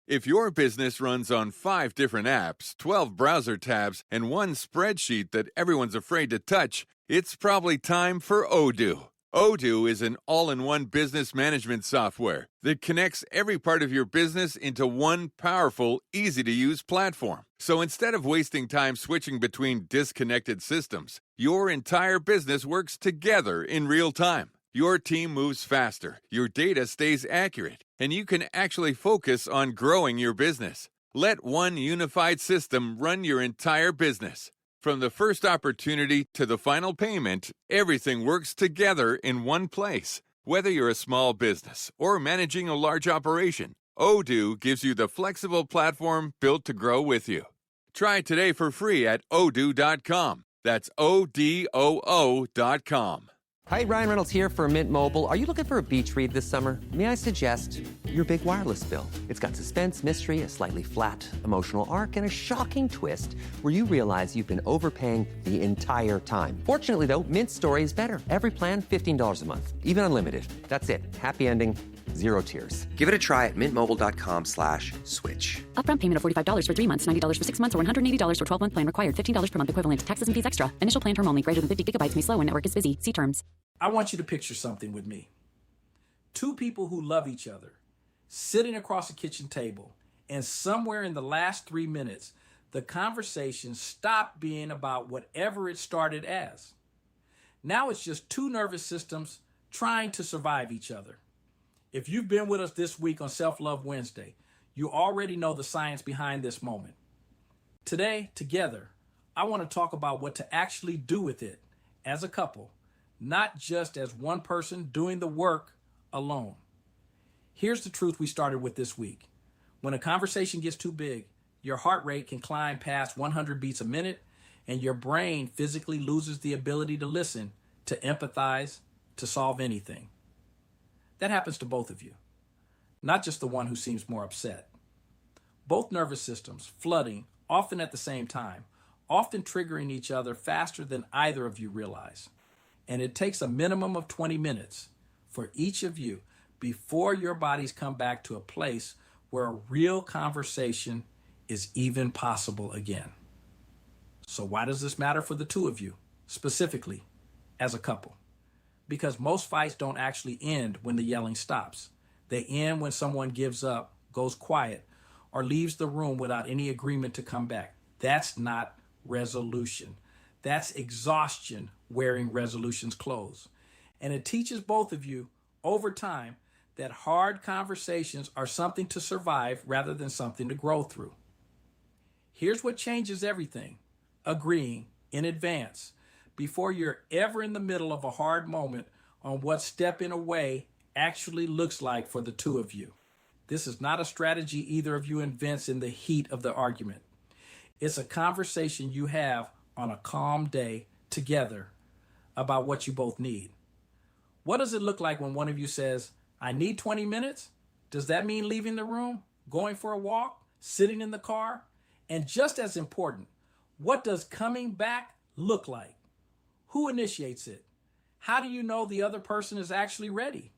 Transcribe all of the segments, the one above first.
If your business runs on 5 different apps, 12 browser tabs, and one spreadsheet that everyone's afraid to touch, it's probably time for Odoo. Odoo is an all-in-one business management software that connects every part of your business into one powerful, easy-to-use platform. So instead of wasting time switching between disconnected systems, your entire business works together in real time. Your team moves faster, your data stays accurate, and you can actually focus on growing your business. Let one unified system run your entire business. From the first opportunity to the final payment, everything works together in one place. Whether you're a small business or managing a large operation, Odoo gives you the flexible platform built to grow with you. Try it today for free at odoo.com. That's ODOO.com. Hi, Ryan Reynolds here for Mint Mobile. Are you looking for a beach read this summer? May I suggest your big wireless bill? It's got suspense, mystery, a slightly flat, emotional arc, and a shocking twist where you realize you've been overpaying the entire time. Fortunately, though, Mint's story is better. Every plan, $15 a month. Even unlimited. That's it. Happy ending. Zero tears. Give it a try at mintmobile.com/switch. Upfront payment of $45 for 3 months, $90 for 6 months, or $180 for 12-month plan required. $15 per month equivalent. Taxes and fees extra. Initial plan term only. Greater than 50 gigabytes may slow when network is busy. See terms. I want you to picture something with me. Two people who love each other, sitting across a kitchen table, and somewhere in the last 3 minutes, the conversation stopped being about whatever it started as. Now it's just two nervous systems trying to survive each other. If you've been with us this week on Self-Love Wednesday, you already know the science behind this moment. Today, together, I want to talk about what to actually do with it as a couple, not just as one person doing the work alone. Here's the truth we started with this week. When a conversation gets too big, your heart rate can climb past 100 beats a minute, and your brain physically loses the ability to listen, to empathize, to solve anything. That happens to both of you, not just the one who seems more upset. Both nervous systems flooding, often at the same time, often triggering each other faster than either of you realize. And it takes a minimum of 20 minutes for each of you before your bodies come back to a place where a real conversation is even possible again. So why does this matter for the two of you, specifically as a couple? Because most fights don't actually end when the yelling stops. They end when someone gives up, goes quiet, or leaves the room without any agreement to come back. That's not resolution. That's exhaustion wearing resolution's clothes. And it teaches both of you over time that hard conversations are something to survive rather than something to grow through. Here's what changes everything: agreeing in advance before you're ever in the middle of a hard moment on what stepping away actually looks like for the two of you. This is not a strategy either of you invents in the heat of the argument. It's a conversation you have on a calm day together about what you both need. What does it look like when one of you says, I need 20 minutes? Does that mean leaving the room, going for a walk, sitting in the car? And just as important, what does coming back look like? Who initiates it? How do you know the other person is actually ready?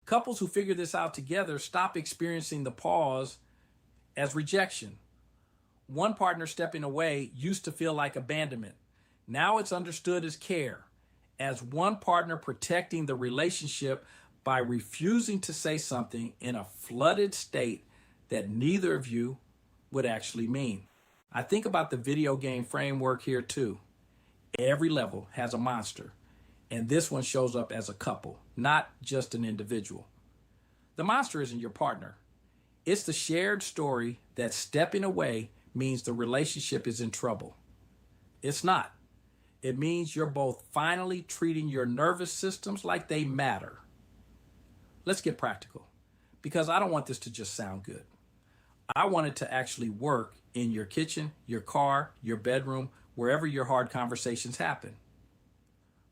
Couples who figure this out together stop experiencing the pause as rejection. One partner stepping away used to feel like abandonment. Now it's understood as care, as one partner protecting the relationship by refusing to say something in a flooded state that neither of you would actually mean. I think about the video game framework here too. Every level has a monster, and this one shows up as a couple, not just an individual. The monster isn't your partner. It's the shared story that stepping away means the relationship is in trouble. It's not. It means you're both finally treating your nervous systems like they matter. Let's get practical, because I don't want this to just sound good. I want it to actually work in your kitchen, your car, your bedroom, wherever your hard conversations happen.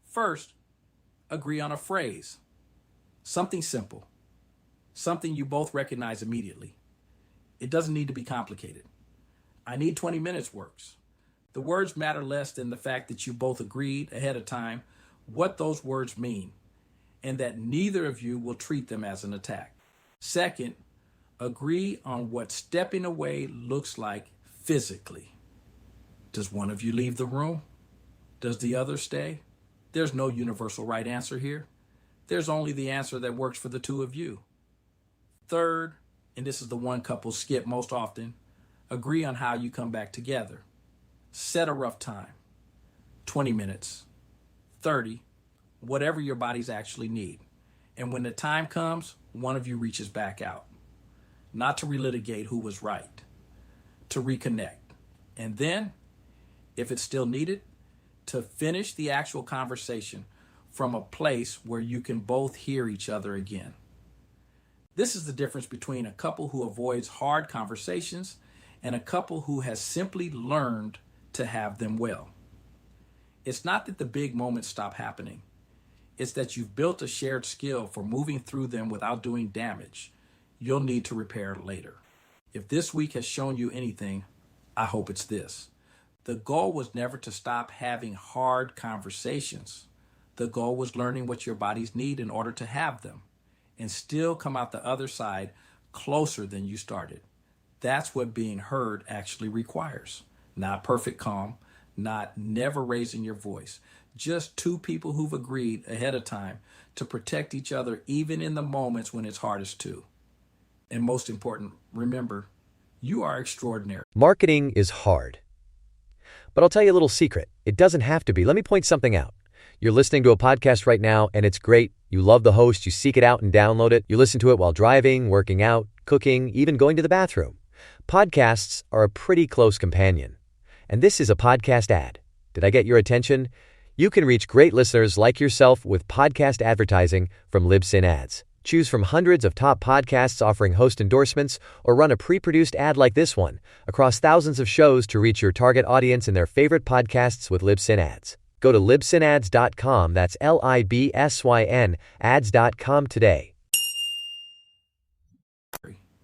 First, agree on a phrase. Something simple. Something you both recognize immediately. It doesn't need to be complicated. I need 20 minutes works. The words matter less than the fact that you both agreed ahead of time what those words mean, and that neither of you will treat them as an attack. Second, Agree on what stepping away looks like physically. Does one of you leave the room? Does the other stay? There's no universal right answer here. There's only the answer that works for the two of you. Third, and this is the one couples skip most often, agree on how you come back together. Set a rough time. 20 minutes, 30, whatever your bodies actually need. And when the time comes, one of you reaches back out. Not to relitigate who was right, to reconnect. And then, if it's still needed, to finish the actual conversation from a place where you can both hear each other again. This is the difference between a couple who avoids hard conversations and a couple who has simply learned to have them well. It's not that the big moments stop happening. It's that you've built a shared skill for moving through them without doing damage you'll need to repair later. If this week has shown you anything, I hope it's this. The goal was never to stop having hard conversations. The goal was learning what your bodies need in order to have them and still come out the other side closer than you started. That's what being heard actually requires. Not perfect calm, not never raising your voice. Just two people who've agreed ahead of time to protect each other even in the moments when it's hardest to. And most important, remember, you are extraordinary. Marketing is hard. But I'll tell you a little secret. It doesn't have to be. Let me point something out. You're listening to a podcast right now, and it's great. You love the host. You seek it out and download it. You listen to it while driving, working out, cooking, even going to the bathroom. Podcasts are a pretty close companion. And this is a podcast ad. Did I get your attention? You can reach great listeners like yourself with podcast advertising from Libsyn Ads. Choose from hundreds of top podcasts offering host endorsements, or run a pre-produced ad like this one across thousands of shows to reach your target audience in their favorite podcasts with Libsyn Ads. Go to libsynads.com, that's Libsyn, ads.com today.